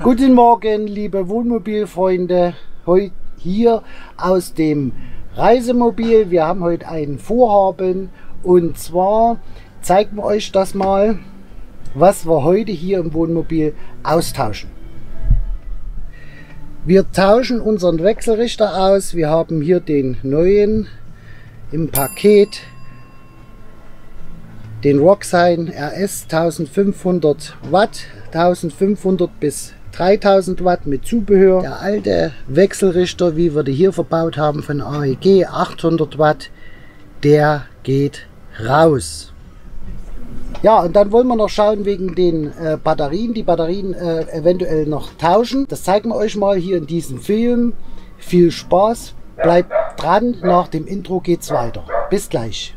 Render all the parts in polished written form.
Guten Morgen, liebe Wohnmobilfreunde, heute hier aus dem Reisemobil. Wir haben heute ein Vorhaben und zwar zeigen wir euch das mal, was wir heute hier im Wohnmobil austauschen. Wir tauschen unseren Wechselrichter aus. Wir haben hier den neuen im Paket, den Roxine RS 1500 Watt, 1500 bis 3000 Watt mit Zubehör. Der alte Wechselrichter, wie wir die hier verbaut haben von AEG, 800 Watt, der geht raus. Ja, und dann wollen wir noch schauen wegen den Batterien, die Batterien eventuell noch tauschen. Das zeigen wir euch mal hier in diesem Film. Viel Spaß, bleibt dran, nach dem Intro geht's weiter. Bis gleich.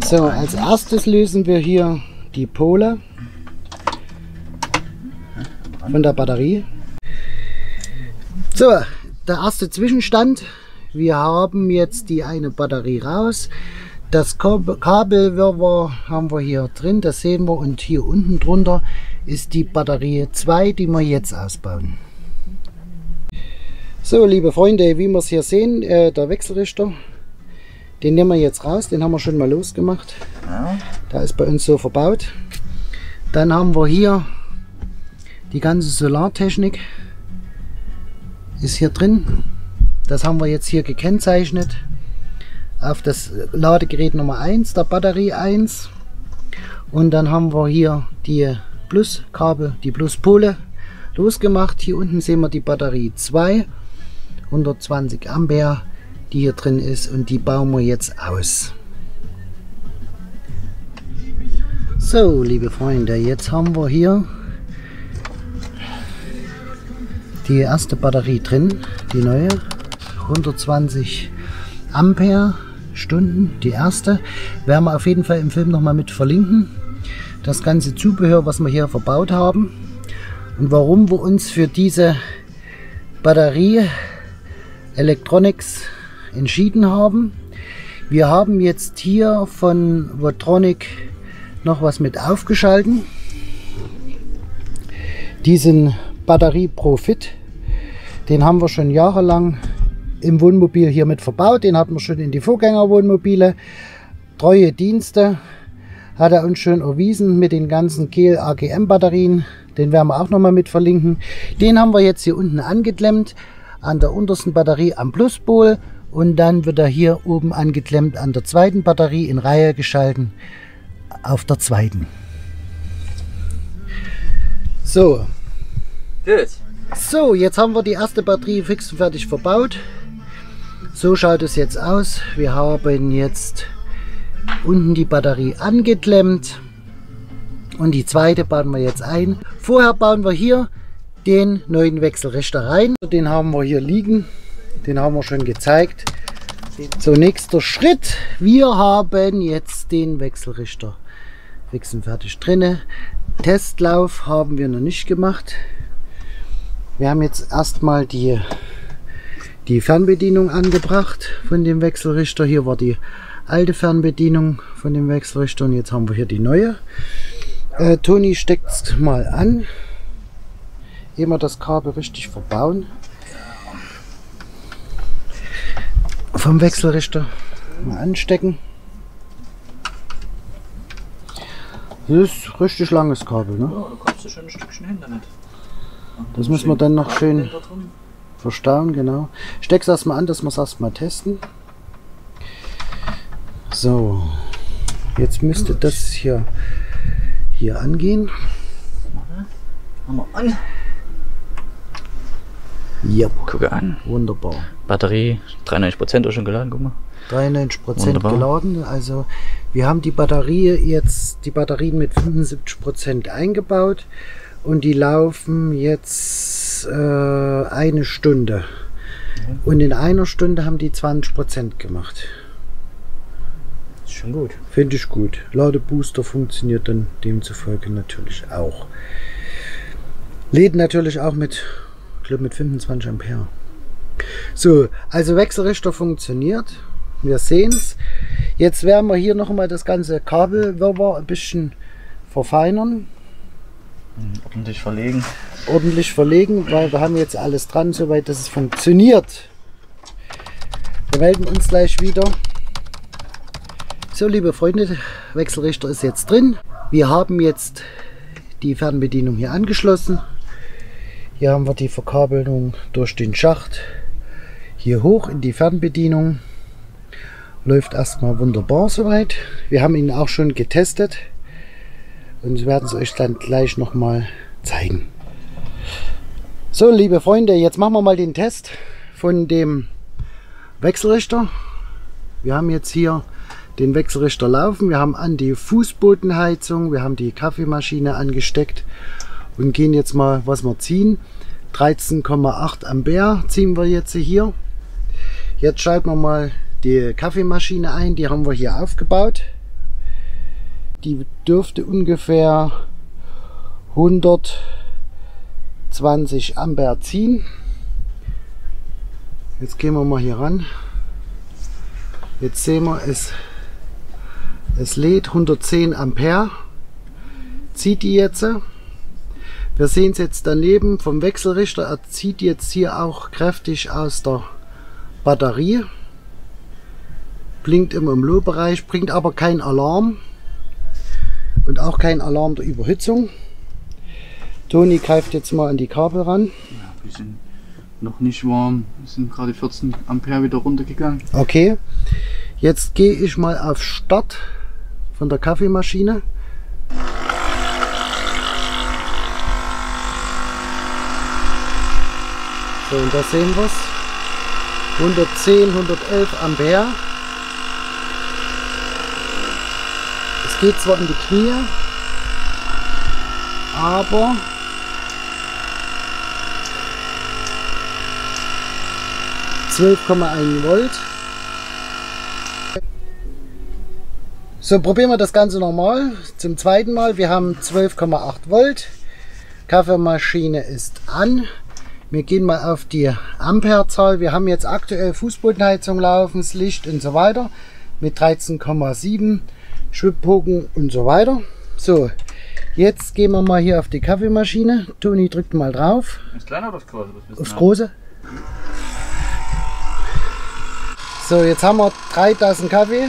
So, als erstes lösen wir hier die Pole von der Batterie. So, der erste Zwischenstand. Wir haben jetzt die eine Batterie raus. Das Kabelwirrwarr haben wir hier drin, das sehen wir. Und hier unten drunter ist die Batterie 2, die wir jetzt ausbauen. So, liebe Freunde, wie wir es hier sehen, der Wechselrichter. Den nehmen wir jetzt raus, den haben wir schon mal losgemacht. Ja. Der ist bei uns so verbaut. Dann haben wir hier die ganze Solartechnik. Ist hier drin. Das haben wir jetzt hier gekennzeichnet. Auf das Ladegerät Nummer 1, der Batterie 1. Und dann haben wir hier die Pluskabel, die Pluspole losgemacht. Hier unten sehen wir die Batterie 2, 120 Ampere. Die hier drin ist, und die bauen wir jetzt aus. So, liebe Freunde, jetzt haben wir hier die erste Batterie drin, die neue, 120 Ampere Stunden, die erste. Werden wir auf jeden Fall im Film noch mal mit verlinken. Das ganze Zubehör, was wir hier verbaut haben und warum wir uns für diese Batterie Electronics entschieden haben. Wir haben jetzt hier von Votronic noch was mit aufgeschalten. Diesen Batterie Profit, den haben wir schon jahrelang im Wohnmobil hier mit verbaut. Den hatten wir schon in die Vorgängerwohnmobile. Treue Dienste hat er uns schon erwiesen mit den ganzen Kehl AGM Batterien. Den werden wir auch noch mal mit verlinken. Den haben wir jetzt hier unten angeklemmt an der untersten Batterie am Pluspol. Und dann wird er hier oben angeklemmt an der zweiten Batterie in Reihe geschalten auf der zweiten. So. Gut. So, jetzt haben wir die erste Batterie fix und fertig verbaut. So schaut es jetzt aus. Wir haben jetzt unten die Batterie angeklemmt und die zweite bauen wir jetzt ein. Vorher bauen wir hier den neuen Wechselrichter rein. Den haben wir hier liegen. Den haben wir schon gezeigt. So, nächster Schritt. Wir haben jetzt den Wechselrichter fix und fertig drinne. Testlauf haben wir noch nicht gemacht. Wir haben jetzt erstmal die Fernbedienung angebracht von dem Wechselrichter. Hier war die alte Fernbedienung von dem Wechselrichter und jetzt haben wir hier die neue. Toni steckt es mal an. Immer das Kabel richtig verbauen. Vom Wechselrichter mal anstecken. Das ist richtig langes Kabel, ne? Ja, da kommst du schon ein Stückchen hin damit. Das muss man dann noch schön verstauen, genau. Steck's erstmal an, dass wir es erstmal testen. So, jetzt müsste das hier angehen. Haben wir an. Ja, gucke an. Wunderbar. Batterie 93% schon geladen, guck mal. 93% geladen. Also wir haben die Batterie jetzt, die Batterien mit 75% eingebaut und die laufen jetzt eine Stunde. Und in einer Stunde haben die 20% gemacht. Ist schon gut. Finde ich gut. Ladebooster funktioniert dann demzufolge natürlich auch. Lädt natürlich auch mit, ich glaube, mit 25 Ampere. So, also Wechselrichter funktioniert. Wir sehen es. Jetzt werden wir hier nochmal das ganze Kabelwirrwarr ein bisschen verfeinern. Ordentlich verlegen. Ordentlich verlegen, weil wir haben jetzt alles dran, soweit dass es funktioniert. Wir melden uns gleich wieder. So, liebe Freunde, der Wechselrichter ist jetzt drin. Wir haben jetzt die Fernbedienung hier angeschlossen. Hier haben wir die Verkabelung durch den Schacht hier hoch in die Fernbedienung. Läuft erstmal wunderbar soweit. Wir haben ihn auch schon getestet und werden es euch dann gleich nochmal zeigen. So, liebe Freunde, jetzt machen wir mal den Test von dem Wechselrichter. Wir haben jetzt hier den Wechselrichter laufen. Wir haben an die Fußbodenheizung, wir haben die Kaffeemaschine angesteckt und gehen jetzt mal, was wir ziehen. 13,8 Ampere ziehen wir jetzt hier. Jetzt schalten wir mal die Kaffeemaschine ein, die haben wir hier aufgebaut. Die dürfte ungefähr 120 Ampere ziehen. Jetzt gehen wir mal hier ran. Jetzt sehen wir, es lädt 110 Ampere. Zieht die jetzt. Wir sehen es jetzt daneben vom Wechselrichter. Er zieht jetzt hier auch kräftig aus der Batterie. Blinkt immer im Low-Bereich, bringt aber kein Alarm. Und auch kein Alarm der Überhitzung. Toni greift jetzt mal an die Kabel ran. Ja, wir sind noch nicht warm. Wir sind gerade 14 Ampere wieder runtergegangen. Okay. Jetzt gehe ich mal auf Start von der Kaffeemaschine. So, und da sehen wir es. 110, 111 Ampere. Es geht zwar in die Knie, aber (12,1 Volt). So, probieren wir das Ganze nochmal. Zum zweiten Mal. Wir haben 12,8 Volt. Kaffeemaschine ist an. Wir gehen mal auf die Amperezahl. Wir haben jetzt aktuell Fußbodenheizung laufen, das Licht und so weiter mit 13,7 Schwibbogen und so weiter. So, jetzt gehen wir mal hier auf die Kaffeemaschine. Toni drückt mal drauf. Das kleine oder das große? Aufs große. So, jetzt haben wir 3000 Kaffee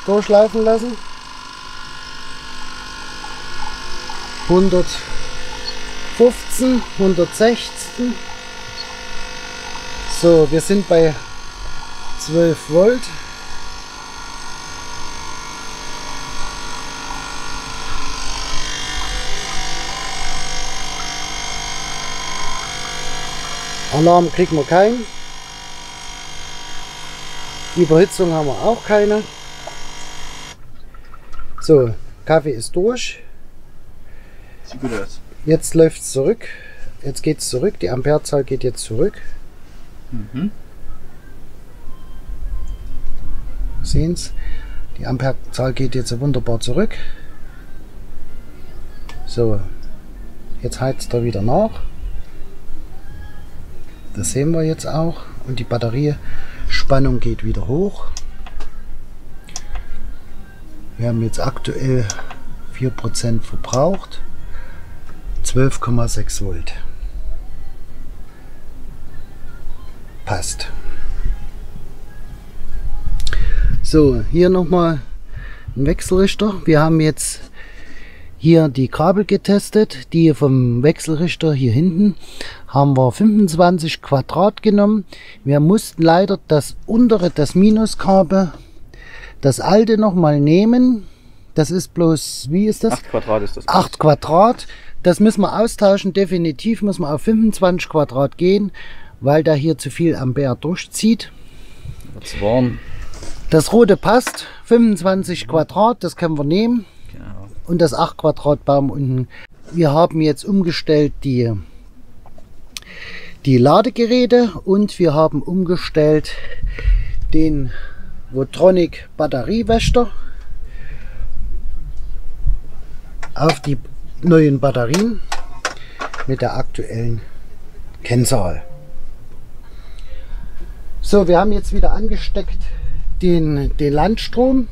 durchlaufen lassen. 115, 116. So, wir sind bei 12 Volt. Alarm kriegen wir keinen. Überhitzung haben wir auch keine. So, Kaffee ist durch. Sieht gut aus. Jetzt läuft es zurück. Jetzt geht es zurück. Die Amperezahl geht jetzt zurück. Sehen Sie? Die Amperezahl geht jetzt wunderbar zurück. So, jetzt heizt er wieder nach. Das sehen wir jetzt auch. Und die Batteriespannung geht wieder hoch. Wir haben jetzt aktuell 4% verbraucht. 12,6 Volt. Passt. So, hier nochmal ein Wechselrichter. Wir haben jetzt hier die Kabel getestet, die vom Wechselrichter hier hinten haben wir 25 Quadrat genommen. Wir mussten leider das untere, das Minuskabel, das alte nochmal nehmen. Das ist bloß, wie ist das? 8 Quadrat ist das. 8 Quadrat. Das müssen wir austauschen. Definitiv müssen wir auf 25 Quadrat gehen, weil da hier zu viel Ampere durchzieht. Wird's warm. Das rote passt. 25 Quadrat, das können wir nehmen. Genau. Und das 8 Quadrat Baum unten. Wir haben jetzt umgestellt die Ladegeräte und wir haben umgestellt den Votronic Batteriewächter auf die neuen Batterien mit der aktuellen Kennzahl. So, wir haben jetzt wieder angesteckt den Landstrom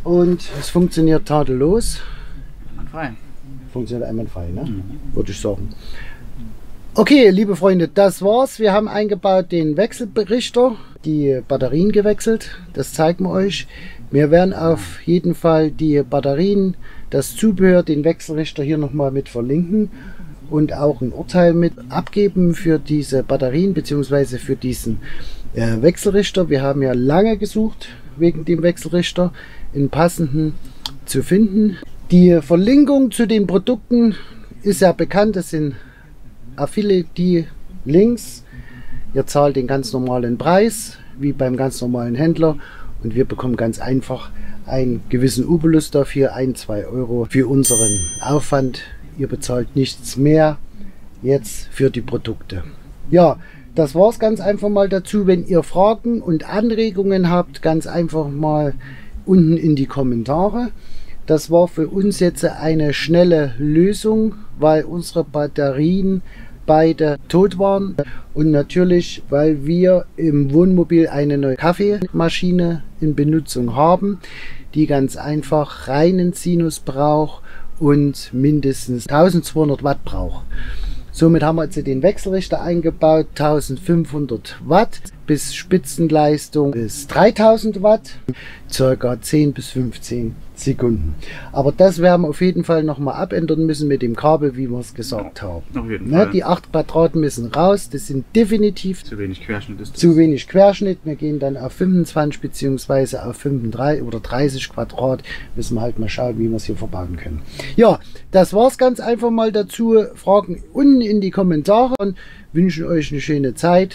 und es funktioniert tadellos. Einwandfrei. Funktioniert einwandfrei, ne? Würde ich sagen. Okay, liebe Freunde, das war's. Wir haben eingebaut den Wechselrichter, die Batterien gewechselt. Das zeigen wir euch. Wir werden auf jeden Fall die Batterien, das Zubehör, den Wechselrichter hier nochmal mit verlinken und auch ein Urteil mit abgeben für diese Batterien bzw. für diesen Wechselrichter. Wir haben ja lange gesucht wegen dem Wechselrichter, einen passenden zu finden. Die Verlinkung zu den Produkten ist ja bekannt, das sind Affiliate-Links. Ihr zahlt den ganz normalen Preis, wie beim ganz normalen Händler, und wir bekommen ganz einfach einen gewissen Obolus dafür, 1-2 Euro für unseren Aufwand. Ihr bezahlt nichts mehr jetzt für die Produkte. Ja, das war es ganz einfach mal dazu. Wenn ihr Fragen und Anregungen habt, ganz einfach mal unten in die Kommentare. Das war für uns jetzt eine schnelle Lösung, weil unsere Batterien beide tot waren und natürlich, weil wir im Wohnmobil eine neue Kaffeemaschine in Benutzung haben, die ganz einfach reinen Sinus braucht und mindestens 1200 Watt braucht. Somit haben wir jetzt den Wechselrichter eingebaut, 1500 Watt bis Spitzenleistung bis 3000 Watt, ca. 10 bis 15 Sekunden. Aber das werden wir auf jeden Fall nochmal abändern müssen mit dem Kabel, wie wir es gesagt haben. Auf jeden Fall. Die 8 Quadraten müssen raus, das sind definitiv zu wenig Querschnitt. Ist das. Zu wenig Querschnitt. Wir gehen dann auf 25 bzw. auf 35 oder 30 Quadrat. Müssen wir halt mal schauen, wie wir es hier verbauen können. Ja, das war es ganz einfach mal dazu. Fragen unten in die Kommentare und wünschen euch eine schöne Zeit.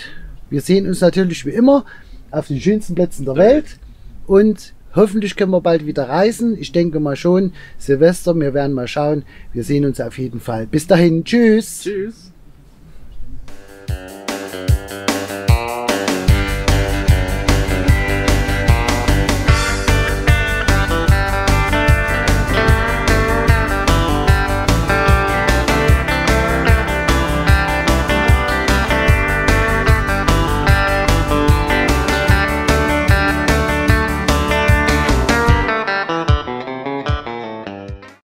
Wir sehen uns natürlich wie immer auf den schönsten Plätzen der Welt und hoffentlich können wir bald wieder reisen. Ich denke mal schon. Silvester, wir werden mal schauen. Wir sehen uns auf jeden Fall. Bis dahin. Tschüss. Tschüss.